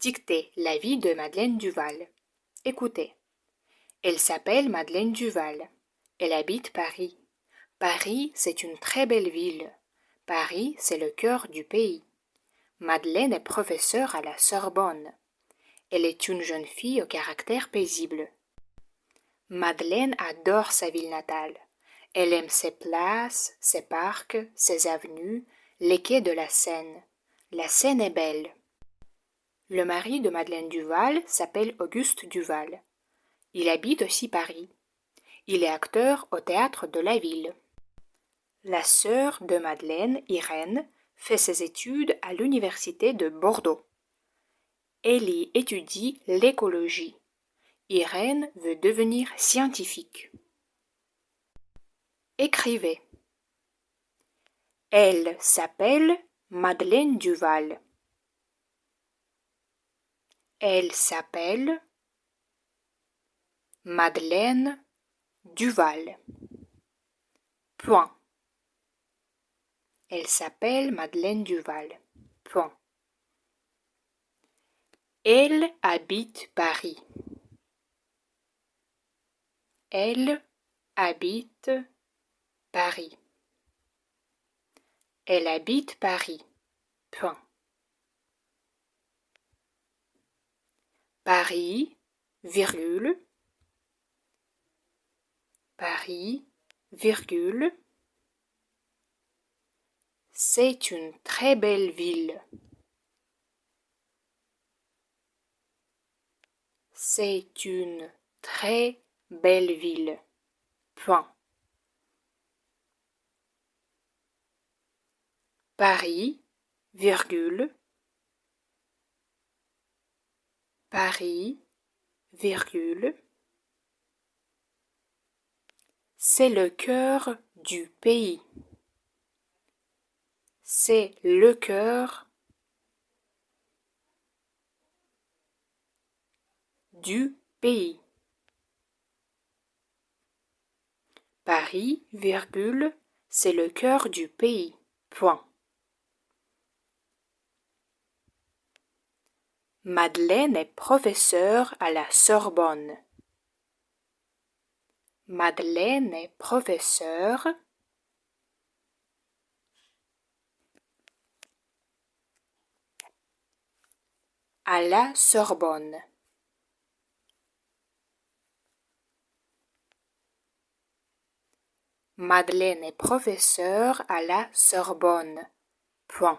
Dictez la vie de Madeleine Duval. Écoutez. Elle s'appelle Madeleine Duval. Elle habite Paris. Paris, c'est une très belle ville. Paris, c'est le cœur du pays. Madeleine est professeure à la Sorbonne. Elle est une jeune fille au caractère paisible. Madeleine adore sa ville natale. Elle aime ses places, ses parcs, ses avenues, les quais de la Seine. La Seine est belle. Le mari de Madeleine Duval s'appelle Auguste Duval. Il habite aussi Paris. Il est acteur au théâtre de la ville. La sœur de Madeleine, Irène, fait ses études à l'université de Bordeaux. Elle y étudie l'écologie. Irène veut devenir scientifique. Écrivez. Elle s'appelle Madeleine Duval. Elle s'appelle Madeleine Duval. Point. Elle s'appelle Madeleine Duval. Point. Elle habite Paris. Elle habite Paris. Elle habite Paris. Point. Paris, virgule. Paris, virgule. C'est une très belle ville. C'est une très belle ville. Point. Paris, virgule. Paris, virgule. C'est le cœur du pays. C'est le cœur du pays. Paris, virgule, c'est le cœur du pays. Point. Madeleine est professeure à la Sorbonne. Madeleine est professeure à la Sorbonne. Madeleine est professeure à la Sorbonne. Point.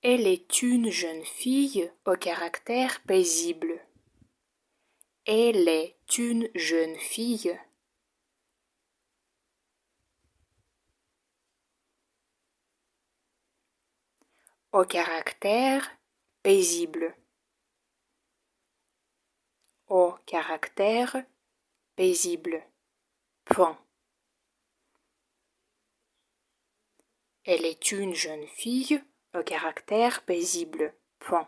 Elle est une jeune fille au caractère paisible. Elle est une jeune fille au caractère paisible. Au caractère paisible. Point. Elle est une jeune fille au caractère paisible. Point.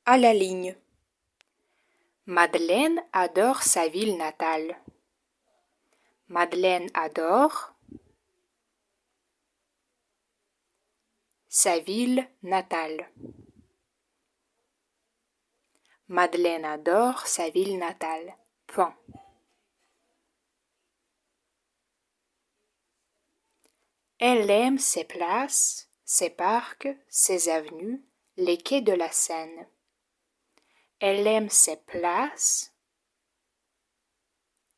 À la ligne. Madeleine adore sa ville natale. Madeleine adore sa ville natale. Madeleine adore sa ville natale. Point. Elle aime ses places, ses parcs, ses avenues, les quais de la Seine. Elle aime ses places.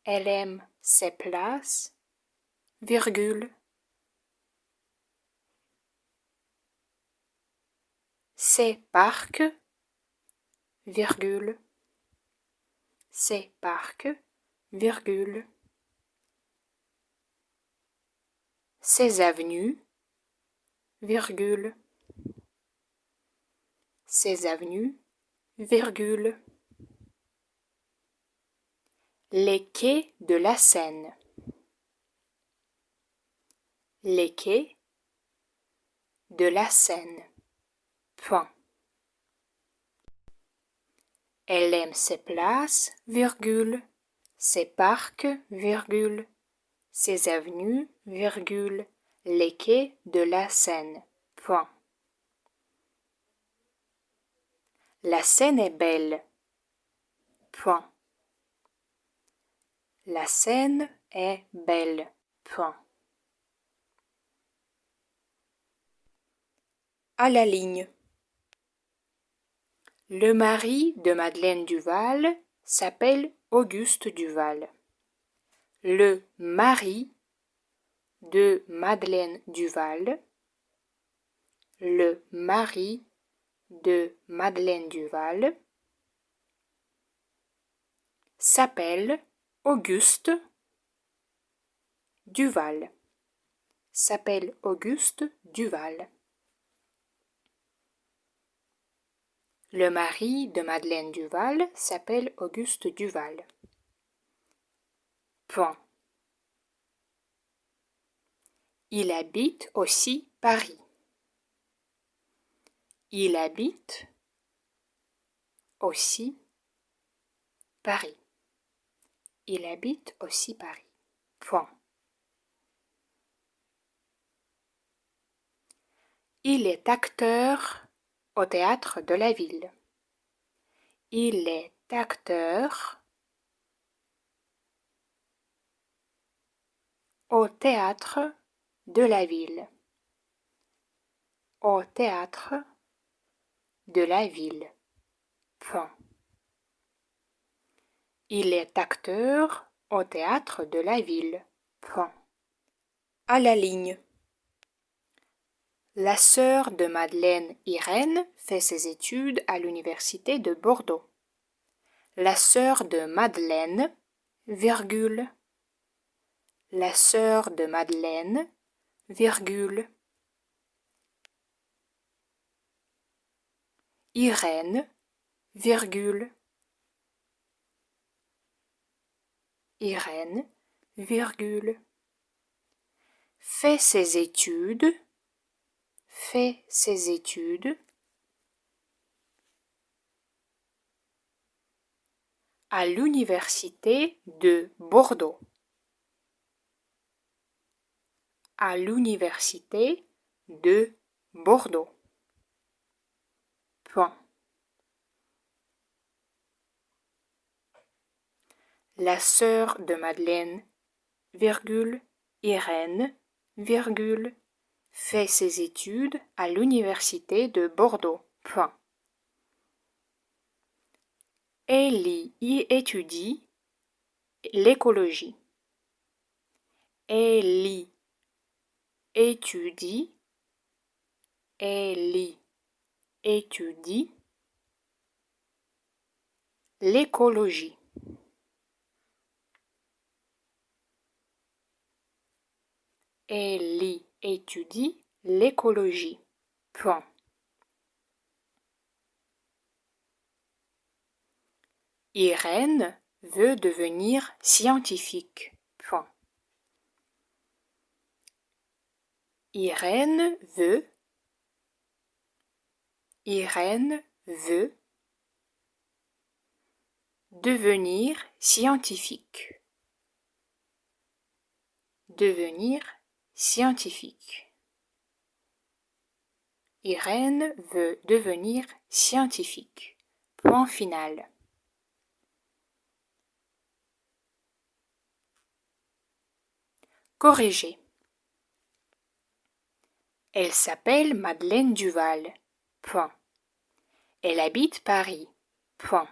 Elle aime ses places, virgule. Ses parcs, virgule. Ses parcs, virgule. Ses avenues, virgule. Ses avenues, virgule. Les quais de la Seine. Les quais de la Seine. Point. Elle aime ses places, virgule, ses parcs, virgule, ses avenues, virgule, les quais de la Seine. Point. La Seine est belle. Point. La Seine est belle. Point. À la ligne. Le mari de Madeleine Duval s'appelle Auguste Duval. Le mari de Madeleine Duval. Le mari de Madeleine Duval s'appelle Auguste Duval. S'appelle Auguste Duval. Le mari de Madeleine Duval s'appelle Auguste Duval. Point. Il habite aussi Paris. Il habite aussi Paris. Il habite aussi Paris. Point. Il est acteur au théâtre de la ville. Il est acteur au théâtre de la ville. Au théâtre de la ville. Point. Il est acteur au théâtre de la ville. Point. À la ligne. La sœur de Madeleine, Irène, fait ses études à l'université de Bordeaux. La sœur de Madeleine, virgule. La sœur de Madeleine, virgule. Irène, virgule. Irène, virgule. Fait ses études à l'université de Bordeaux. À l'université de Bordeaux. Point. La sœur de Madeleine, virgule, Irène, virgule, fait ses études à l'université de Bordeaux. Point. Elle y étudie l'écologie. Elle y étudie l'écologie. Elle y étudie l'écologie. Point. Irène veut devenir scientifique. Point. Irène veut devenir scientifique. Devenir scientifique. Irène veut devenir scientifique. Point final. Corriger. Elle s'appelle Madeleine Duval. Point. Elle habite Paris. Point.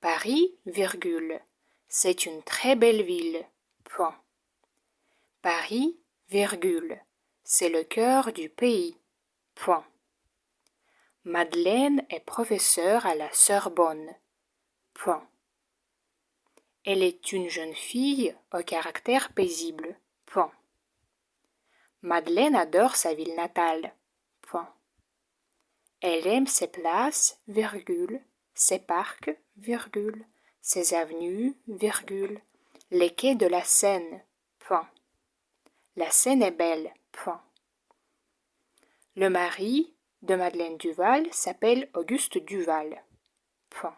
Paris, virgule. C'est une très belle ville. Point. Paris, virgule. C'est le cœur du pays. Point. Madeleine est professeure à la Sorbonne. Point. Elle est une jeune fille au caractère paisible. Point. Madeleine adore sa ville natale. Point. Elle aime ses places, virgule, ses parcs, virgule, ses avenues, virgule, les quais de la Seine. Point. La Seine est belle. Point. Le mari de Madeleine Duval s'appelle Auguste Duval. Point.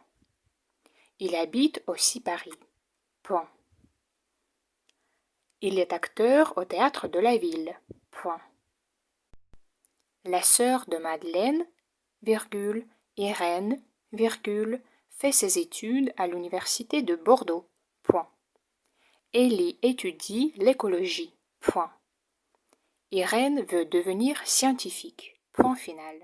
Il habite aussi Paris. Point. Il est acteur au théâtre de la ville. Point. La sœur de Madeleine, virgule, Irène, virgule, fait ses études à l'université de Bordeaux. Point. Elle y étudie l'écologie. Point. Irène veut devenir scientifique. Point final.